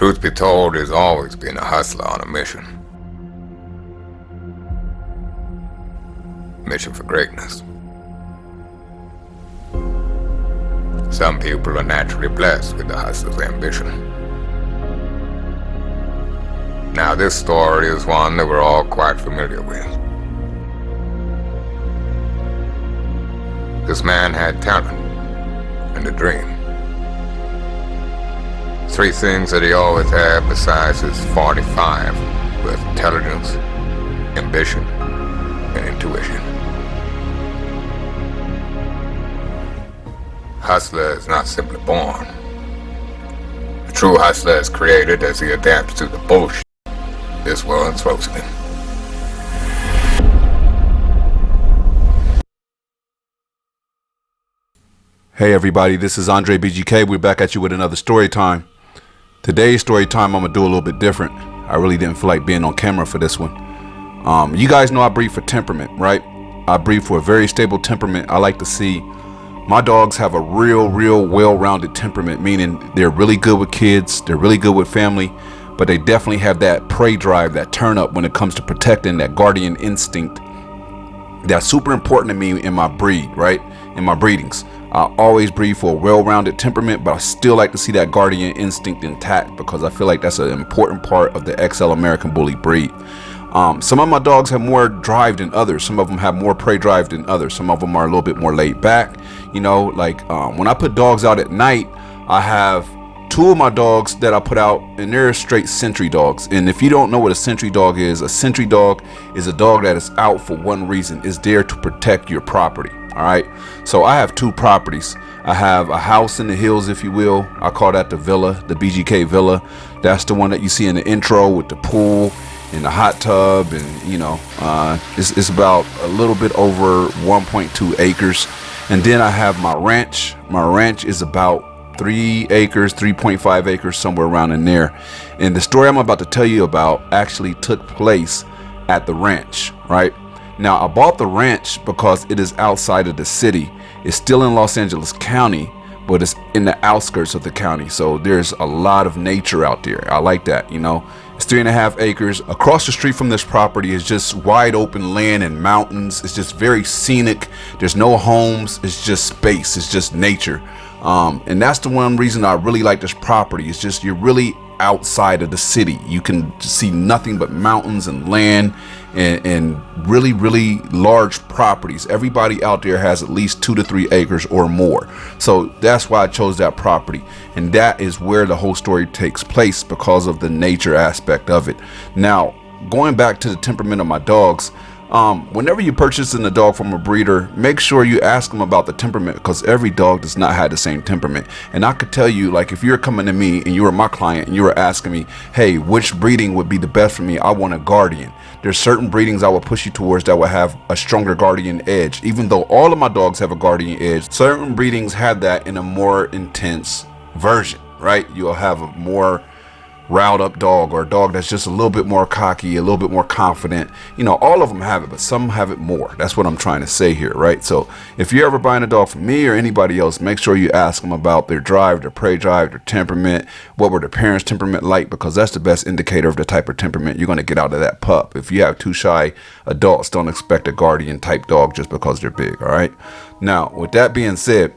Truth be told, he's always been a hustler on a mission. Mission for greatness. Some people are naturally blessed with the hustler's ambition. Now, this story is one that we're all quite familiar with. This man had talent and a dream. Three things that he always had besides his 45 with intelligence, ambition, and intuition. Hustler is not simply born. A true hustler is created as he adapts to the bullshit this world throws at him. Hey everybody, this is Andre BGK. We're back at you with another story time. Today's story time I'm gonna do a little bit different. I really didn't feel like being on camera for this one. You guys know I breed for temperament, right? I breed for a very stable temperament. I like to see my dogs have a real well-rounded temperament, meaning they're really good with kids, they're really good with family, but they definitely have that prey drive, that turn up when it comes to protecting, that guardian instinct. That's super important to me in my breed, right? In my breedings. I always breed for a well-rounded temperament, but I still like to see that guardian instinct intact because I feel like that's an important part of the XL American Bully breed. Some of my dogs have more drive than others. Some of them have more prey drive than others. Some of them are a little bit more laid back. You know, like when I put dogs out at night, I have two of my dogs that I put out, and they're straight sentry dogs. And if you don't know what a sentry dog is a dog that is out for one reason. It's there to protect your property. All right. So I have two properties. I have a house in the hills, if you will. I call that the villa, the BGK villa. That's the one that you see in the intro with the pool and the hot tub, and you know, it's about a little bit over 1.2 acres. And then I have my ranch. My ranch is about 3 acres, 3.5 acres, somewhere around in there. And the story I'm about to tell you about actually took place at the ranch, right? Now, I bought the ranch because it is outside of the city. It's still in Los Angeles County, but it's in the outskirts of the county. So there's a lot of nature out there. I like that, you know. It's 3.5 acres. Across the street from this property is just wide open land and mountains. It's just very scenic. There's no homes. It's just space. It's just nature. And that's the one reason I really like this property. It's just you're really outside of the city. You can see nothing but mountains and land and really large properties. Everybody out there has at least 2 to 3 acres or more. So that's why I chose that property. And that is where the whole story takes place because of the nature aspect of it. Now, going back to the temperament of my dogs, whenever you purchase a dog from a breeder, make sure you ask them about the temperament because every dog does not have the same temperament. And I could tell you, like, if you're coming to me and you were my client and you were asking me, hey, which breeding would be the best for me? I want a guardian. There's certain breedings I will push you towards that will have a stronger guardian edge. Even though all of my dogs have a guardian edge, certain breedings have that in a more intense version, right? You'll have a more riled up dog or a dog that's just a little bit more cocky, a little bit more confident. You know, all of them have it, but some have it more. That's what I'm trying to say here, right? So if you're ever buying a dog from me or anybody else, make sure you ask them about their drive, their prey drive, their temperament, what were their parents' temperament like, because that's the best indicator of the type of temperament you're going to get out of that pup. If you have two shy adults, don't expect a guardian type dog just because they're big, all right? Now, with that being said,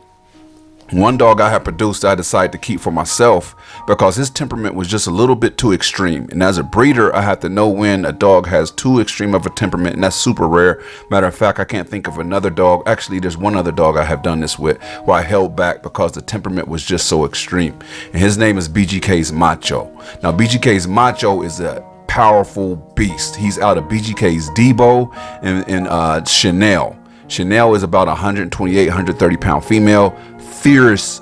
one dog I have produced, I decided to keep for myself because his temperament was just a little bit too extreme. And as a breeder, I have to know when a dog has too extreme of a temperament, and that's super rare. Matter of fact, I can't think of another dog. Actually, there's one other dog I have done this with where I held back because the temperament was just so extreme. And his name is BGK's Macho. Now, BGK's Macho is a powerful beast. He's out of BGK's Debo and Chanel. Chanel is about 128, 130 pound female. Fierce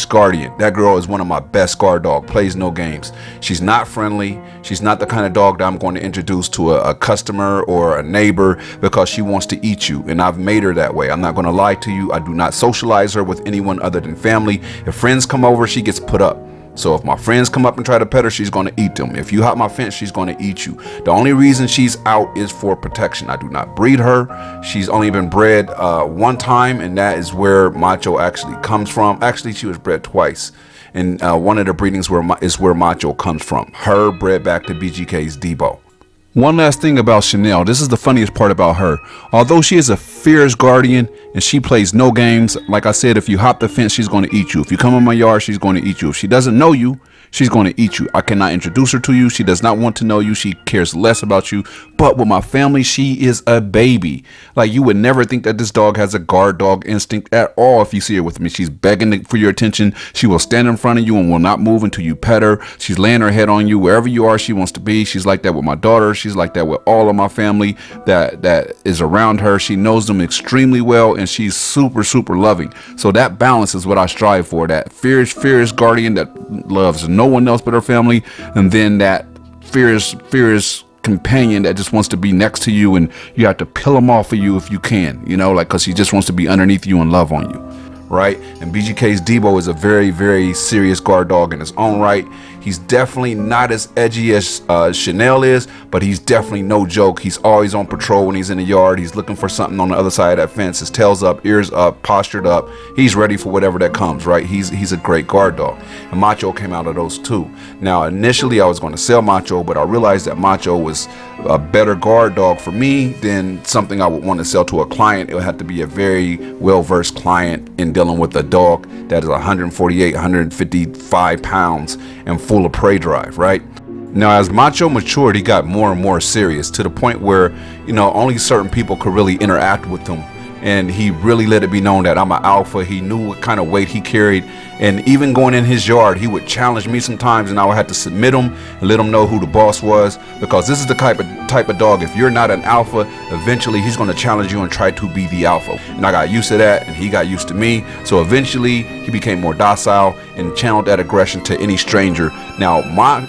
guardian. That girl is one of my best guard dog, plays no games. She's not friendly. She's not the kind of dog that I'm going to introduce to a customer or a neighbor because she wants to eat you, and I've made her that way. I'm not going to lie to you. I do not socialize her with anyone other than family. If friends come over, she gets put up. So if my friends come up and try to pet her, she's going to eat them. If you hop my fence, she's going to eat you. The only reason she's out is for protection. I do not breed her. She's only been bred one time, and that is where Macho actually comes from. Actually, she was bred twice. and one of the breedings is where Macho comes from. Her bred back to BGK's Debo. One last thing about Chanel. This is the funniest part about her. Although she is a fierce guardian and she plays no games, like I said, if you hop the fence, she's going to eat you. If you come in my yard, she's going to eat you. If she doesn't know you, she's going to eat you. I cannot introduce her to you. She does not want to know you. She cares less about you. But with my family, she is a baby. Like, you would never think that this dog has a guard dog instinct at all if you see her with me. She's begging for your attention. She will stand in front of you and will not move until you pet her. She's laying her head on you. Wherever you are, she wants to be. She's like that with my daughter. She's like that with all of my family that is around her. She knows them extremely well, and she's super, super loving. So that balance is what I strive for. That fierce guardian that loves no one else but her family, and then that fierce companion that just wants to be next to you, and you have to peel him off of you if you can, you know, like, because he just wants to be underneath you and love on you, right? And BGK's Debo is a very, very serious guard dog in his own right. He's definitely not as edgy as Chanel is, but he's definitely no joke. He's always on patrol when he's in the yard. He's looking for something on the other side of that fence. His tail's up, ears up, postured up. He's ready for whatever that comes, right? He's a great guard dog. And Macho came out of those two. Now, initially, I was going to sell Macho, but I realized that Macho was a better guard dog for me than something I would want to sell to a client. It would have to be a very well-versed client in dealing with a dog that is 148, 155 pounds and full of prey drive, right? Now, as Macho matured, he got more and more serious to the point where, you know, only certain people could really interact with him. And he really let it be known that I'm an alpha. He knew what kind of weight he carried. And even going in his yard, he would challenge me sometimes, and I would have to submit him and let him know who the boss was, because this is the type of dog, if you're not an alpha, eventually he's going to challenge you and try to be the alpha. And I got used to that, and he got used to me. So eventually he became more docile and channeled that aggression to any stranger. Now,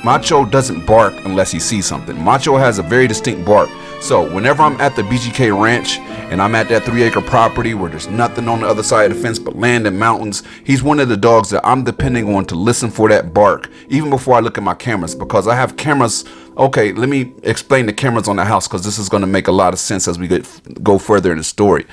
Macho doesn't bark unless he sees something. Macho has a very distinct bark. So whenever I'm at the BGK Ranch and I'm at that 3-acre property where there's nothing on the other side of the fence but land and mountains, he's one of the dogs that I'm depending on to listen for that bark, even before I look at my cameras, because I have cameras. Okay, let me explain the cameras on the house, because this is going to make a lot of sense as we go further in the story.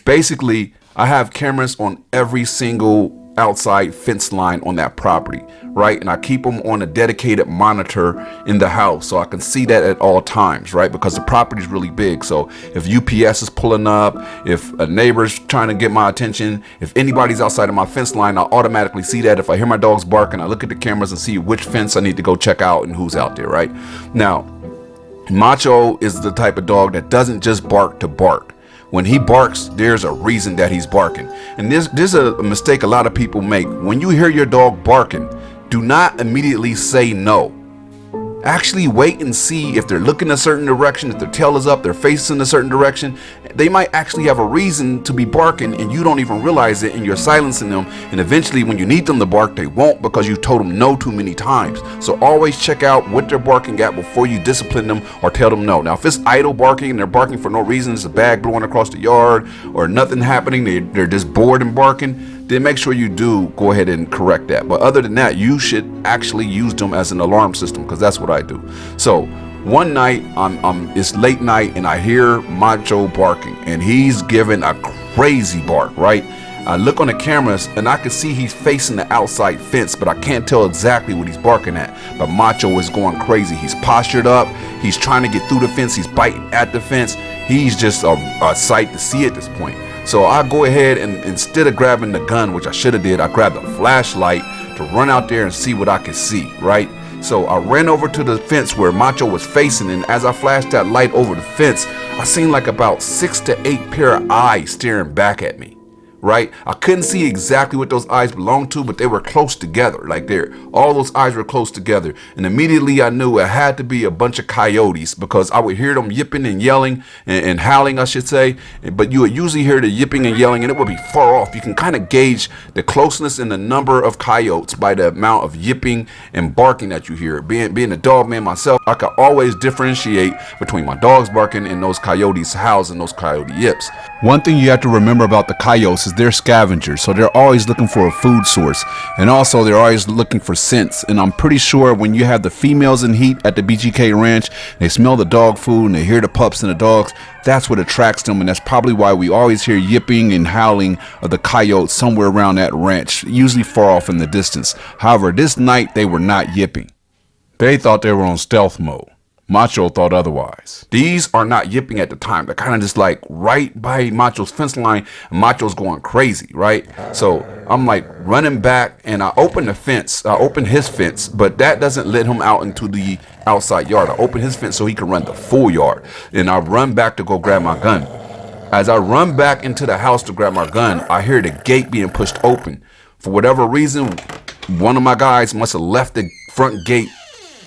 Basically, I have cameras on every single outside fence line on that property, right? And I keep them on a dedicated monitor in the house so I can see that at all times, right? Because the property is really big. So if UPS is pulling up, if a neighbor's trying to get my attention, if anybody's outside of my fence line, I'll automatically see that. If I hear my dogs barking, I look at the cameras and see which fence I need to go check out and who's out there, right? Now, Macho is the type of dog that doesn't just bark to bark. When he barks, there's a reason that he's barking. And this is a mistake a lot of people make. When you hear your dog barking, do not immediately say no. Actually wait and see if they're looking a certain direction, if their tail is up, they're facing a certain direction. They might actually have a reason to be barking and you don't even realize it, and you're silencing them. And eventually when you need them to bark, they won't, because you told them no too many times. So always check out what they're barking at before you discipline them or tell them no. Now, if it's idle barking and they're barking for no reason, it's a bag blowing across the yard or nothing happening, they're just bored and barking, then make sure you do go ahead and correct that. But other than that, you should actually use them as an alarm system, because that's what I do. So one night, it's late night and I hear Macho barking, and he's giving a crazy bark, right? I look on the cameras and I can see he's facing the outside fence, but I can't tell exactly what he's barking at. But Macho is going crazy. He's postured up. He's trying to get through the fence. He's biting at the fence. He's just a sight to see at this point. So I go ahead and instead of grabbing the gun, which I should have did, I grabbed a flashlight to run out there and see what I could see, right? So I ran over to the fence where Macho was facing, and as I flashed that light over the fence, I seen like about 6 to 8 pair of eyes staring back at me, right? I couldn't see exactly what those eyes belonged to, but they were close together. Like all those eyes were close together. And immediately I knew it had to be a bunch of coyotes, because I would hear them yipping and yelling and howling, I should say. But you would usually hear the yipping and yelling, and it would be far off. You can kind of gauge the closeness and the number of coyotes by the amount of yipping and barking that you hear. Being a dog man myself, I could always differentiate between my dogs barking and those coyotes howls and those coyote yips. One thing you have to remember about the coyotes is they're scavengers, so they're always looking for a food source, and also they're always looking for scents. And I'm pretty sure when you have the females in heat at the BGK Ranch, they smell the dog food and they hear the pups and the dogs, that's what attracts them, and that's probably why we always hear yipping and howling of the coyotes somewhere around that ranch, usually far off in the distance. However, this night they were not yipping. They thought they were on stealth mode. Macho thought otherwise. These are not yipping at the time. They're kind of just like right by Macho's fence line, and Macho's going crazy, right? So I'm like running back, and I open the fence. I open his fence, but that doesn't let him out into the outside yard. I open his fence so he can run the full yard, and I run back to go grab my gun. As I run back into the house to grab my gun, I hear the gate being pushed open. For whatever reason, one of my guys must have left the front gate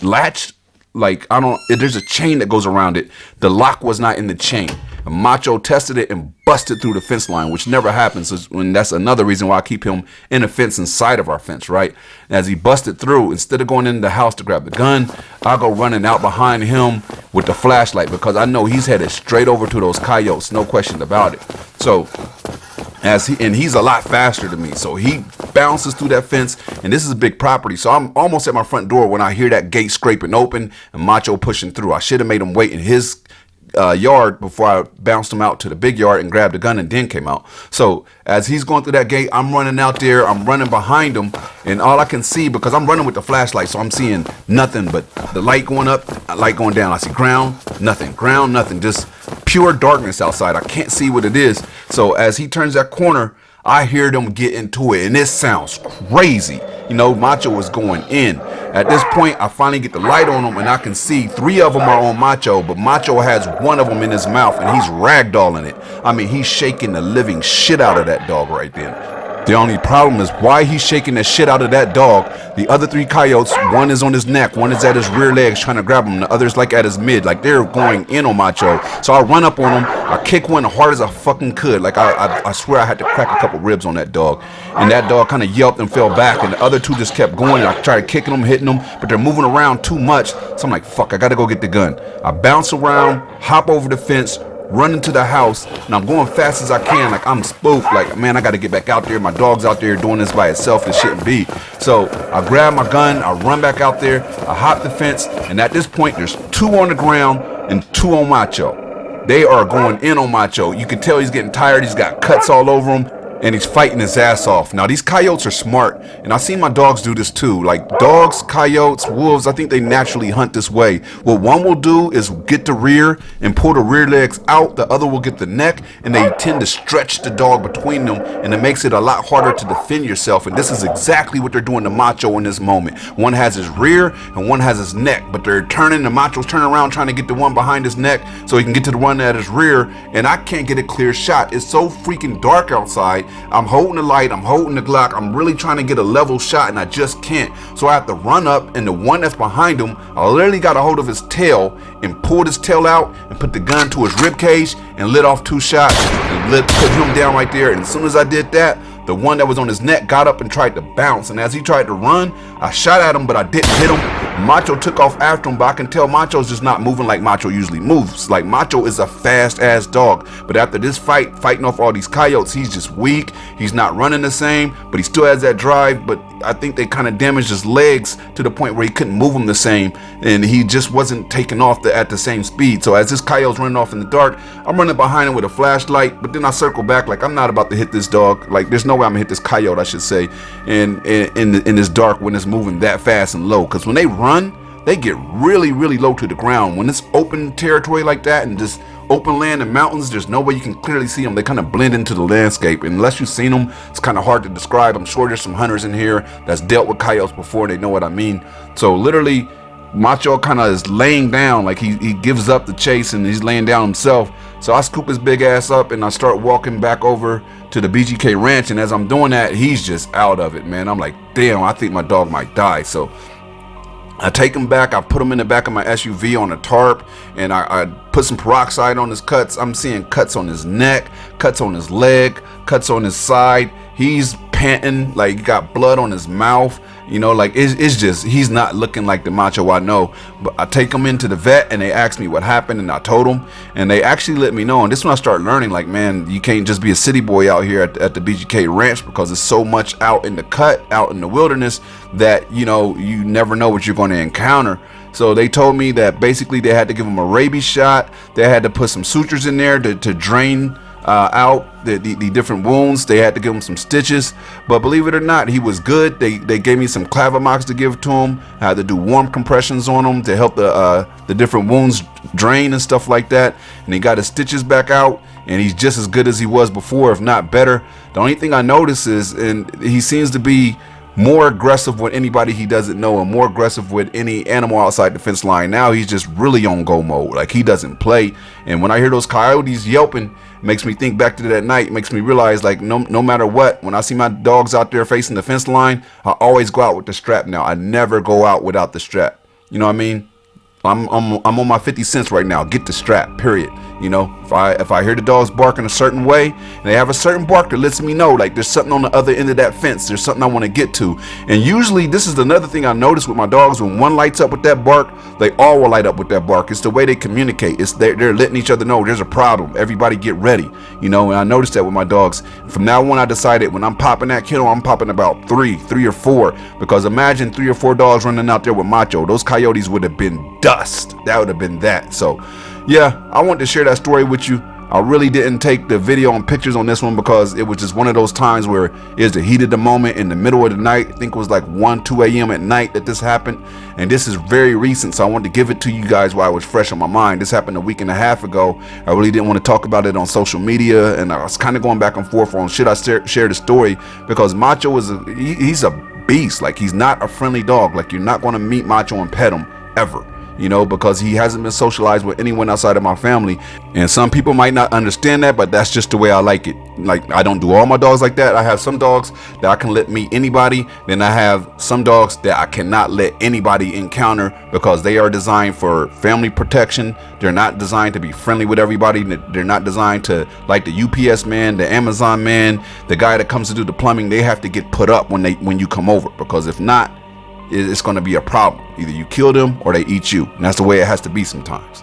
latched. Like, there's a chain that goes around it. The lock was not in the chain. Macho tested it and busted through the fence line, which never happens. And that's another reason why I keep him in the fence inside of our fence, right? As he busted through, instead of going into the house to grab the gun, I go running out behind him with the flashlight, because I know he's headed straight over to those coyotes, no question about it. So he's a lot faster than me, so he bounces through that fence, and this is a big property, so I'm almost at my front door when I hear that gate scraping open and Macho pushing through. I should have made him wait in his yard before I bounced him out to the big yard and grabbed the gun and then came out. So as he's going through that gate, I'm running out there, I'm running behind him, and all I can see, because I'm running with the flashlight, so I'm seeing nothing but the light going up, light going down. I see ground, nothing, just pure darkness outside. I can't see what it is. So as he turns that corner, I hear them get into it, and it sounds crazy. You know, Macho was going in. At this point, I finally get the light on him, and I can see 3 of them are on Macho, but Macho has 1 of them in his mouth, and he's ragdolling it. I mean, he's shaking the living shit out of that dog right then. The only problem is why he's shaking the shit out of that dog. The other 3 coyotes, 1 is on his neck, 1 is at his rear legs trying to grab him, the other's like at his mid, like they're going in on Macho. So I run up on him, I kick 1 as hard as I fucking could. Like I swear I had to crack a couple ribs on that dog. And that dog kind of yelped and fell back, and the other 2 just kept going. I tried kicking them, hitting them, but they're moving around too much. So I'm like, fuck, I gotta go get the gun. I bounce around, hop over the fence, run into the house, and I'm going fast as I can, like I'm spooked, like, man, I gotta get back out there. My dog's out there doing this by itself. It shouldn't be. So I grab my gun, I run back out there, I hop the fence, and at this point there's 2 on the ground and 2 on Macho. They are going in on Macho. You can tell he's getting tired. He's got cuts all over him, and he's fighting his ass off. Now, these coyotes are smart, and I've seen my dogs do this too. Like dogs, coyotes, wolves, I think they naturally hunt this way. What one will do is get the rear and pull the rear legs out. The other will get the neck, and they tend to stretch the dog between them, and it makes it a lot harder to defend yourself. And this is exactly what they're doing to Macho in this moment. One has his rear, and one has his neck, but they're turning, the Macho's turning around trying to get the one behind his neck so he can get to the one at his rear, and I can't get a clear shot. It's so freaking dark outside. I'm holding the light, I'm holding the Glock, I'm really trying to get a level shot, and I just can't. So I have to run up, and the one that's behind him, I literally got a hold of his tail and pulled his tail out and put the gun to his rib cage and lit off 2 shots and put him down right there. And as soon as I did that, the one that was on his neck got up and tried to bounce, and as he tried to run, I shot at him, but I didn't hit him. Macho took off after him, but I can tell Macho's just not moving like Macho usually moves. Like Macho is a fast ass dog, but after this fighting off all these coyotes, he's just weak. He's not running the same, but he still has that drive. But I think they kind of damaged his legs to the point where he couldn't move them the same, and he just wasn't taking off at the same speed. So as this coyote's running off in the dark, I'm running behind him with a flashlight, but then I circle back like I'm not about to hit this dog. Like there's no way I'm gonna hit this coyote, I should say, in this dark when it's moving that fast and low. Because when they run, they get really, really low to the ground. When it's open territory like that and just open land and mountains, there's no way you can clearly see them. They kind of blend into the landscape, and unless you've seen them, it's kind of hard to describe. I'm sure there's some hunters in here that's dealt with coyotes before, and they know what I mean. So literally, Macho kind of is laying down, like he gives up the chase and he's laying down himself. So I scoop his big ass up and I start walking back over to the BGK Ranch, and as I'm doing that, he's just out of it, man. I'm like, damn, I think my dog might die. So I take him back, I put him in the back of my SUV on a tarp, and I put some peroxide on his cuts. I'm seeing cuts on his neck, cuts on his leg, cuts on his side. He's panting, like he got blood on his mouth. You know, like it's just, he's not looking like the Macho I know. But I take him into the vet and they asked me what happened, and I told them, and they actually let me know. And this is when I start learning, like, man, you can't just be a city boy out here at the BGK Ranch, because there's so much out in the cut, out in the wilderness, that, you know, you never know what you're going to encounter. So they told me that basically they had to give him a rabies shot. They had to put some sutures in there to drain out the different wounds. They had to give him some stitches, but believe it or not, he was good. They gave me some Clavamox to give to him. I had to do warm compressions on him to help the different wounds drain and stuff like that, and he got his stitches back out, and he's just as good as he was before, if not better. The only thing I notice is, and he seems to be more aggressive with anybody he doesn't know, and more aggressive with any animal outside the fence line. Now he's just really on go mode, like he doesn't play. And when I hear those coyotes yelping, it makes me think back to that night. It makes me realize, like, no matter what, when I see my dogs out there facing the fence line, I always go out with the strap now. I never go out without the strap. You know what I mean? I'm on my 50 cents right now. Get the strap, period. You know, if I hear the dogs bark in a certain way, and they have a certain bark that lets me know, like, there's something on the other end of that fence, there's something I want to get to. And usually this is another thing I notice with my dogs: when one lights up with that bark, they all will light up with that bark. It's the way they communicate. It's they're letting each other know there's a problem. Everybody get ready. You know, and I noticed that with my dogs. From now on, I decided when I'm popping that kennel, I'm popping about three or four, because imagine 3 or 4 dogs running out there with Macho. Those coyotes would have been dust. That would have been that. So yeah, I wanted to share that story with you. I really didn't take the video and pictures on this one because it was just one of those times where it's the heat of the moment in the middle of the night. I think it was like 2 a.m. at night that this happened, and this is very recent, so I wanted to give it to you guys while it was fresh on my mind. This happened a week and a half ago. I really didn't want to talk about it on social media, and I was kind of going back and forth on should I share the story, because Macho is he's a beast. Like, he's not a friendly dog. Like, you're not going to meet Macho and pet him ever, you know, because he hasn't been socialized with anyone outside of my family. And some people might not understand that, but that's just the way I like it. Like, I don't do all my dogs like that. I have some dogs that I can let meet anybody. Then I have some dogs that I cannot let anybody encounter, because they are designed for family protection. They're not designed to be friendly with everybody. They're not designed to, like the UPS man, the Amazon man, the guy that comes to do the plumbing. They have to get put up when you come over, because if not, it's going to be a problem. Either you kill them or they eat you, and that's the way it has to be sometimes.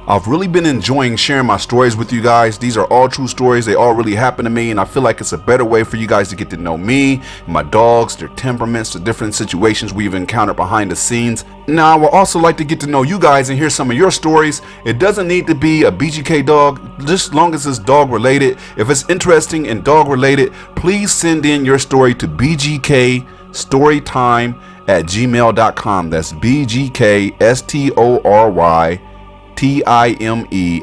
I've really been enjoying sharing my stories with you guys. These are all true stories. They all really happened to me, and I feel like it's a better way for you guys to get to know me, my dogs, their temperaments, the different situations we've encountered behind the scenes. Now, I would also like to get to know you guys and hear some of your stories. It doesn't need to be a BGK dog, just as long as it's dog related. If it's interesting and dog related, please send in your story to BGK Story Time at gmail.com. That's BGK STORYTIME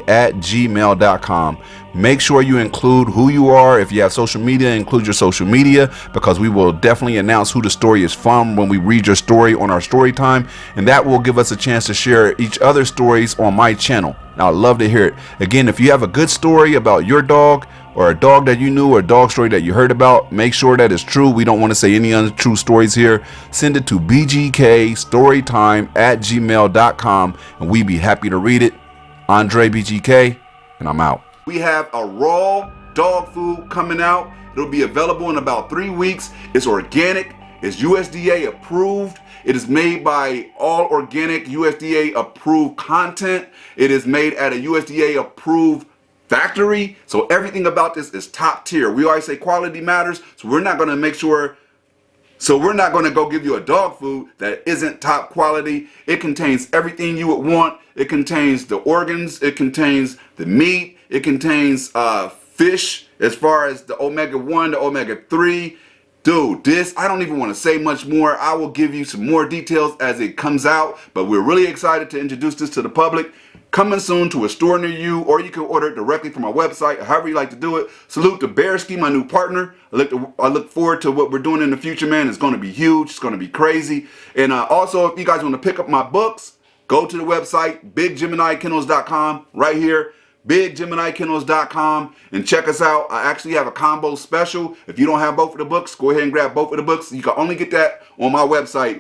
at gmail.com. Make sure you include who you are. If you have social media, include your social media, because we will definitely announce who the story is from when we read your story on our story time, and that will give us a chance to share each other's stories on my channel. Now, I'd love to hear it. Again, if you have a good story about your dog, or a dog that you knew, or a dog story that you heard about, make sure that is true. We don't want to say any untrue stories here. Send it to BGK Storytime at gmail.com, and we'd be happy to read it. Andre BGK, and I'm out. We have a raw dog food coming out. It'll be available in about 3 weeks. It's organic. It's USDA approved. It is made by all organic USDA approved content. It is made at a USDA approved factory. So everything about this is top tier. We always say quality matters. So we're not going to go give you a dog food that isn't top quality. It contains everything you would want. It contains the organs. It contains the meat. It contains fish, as far as the omega-1, the omega-3. Dude, this, I don't even want to say much more. I will give you some more details as it comes out, but we're really excited to introduce this to the public. Coming soon to a store near you, or you can order it directly from our website, however you like to do it. Salute to Bearski, my new partner. I look forward to what we're doing in the future, man. It's going to be huge. It's going to be crazy. And also, if you guys want to pick up my books, go to the website, BigGeminiKennels.com, right here. BigGeminiKindles.com, and check us out. I actually have a combo special. If you don't have both of the books, go ahead and grab both of the books. You can only get that on my website.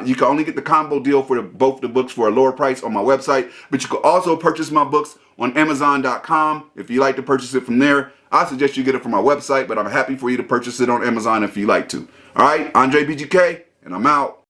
You can only get the combo deal for both of the books for a lower price on my website. But you can also purchase my books on Amazon.com. If you like to purchase it from there, I suggest you get it from my website, but I'm happy for you to purchase it on Amazon if you like to. All right, Andre BGK, and I'm out.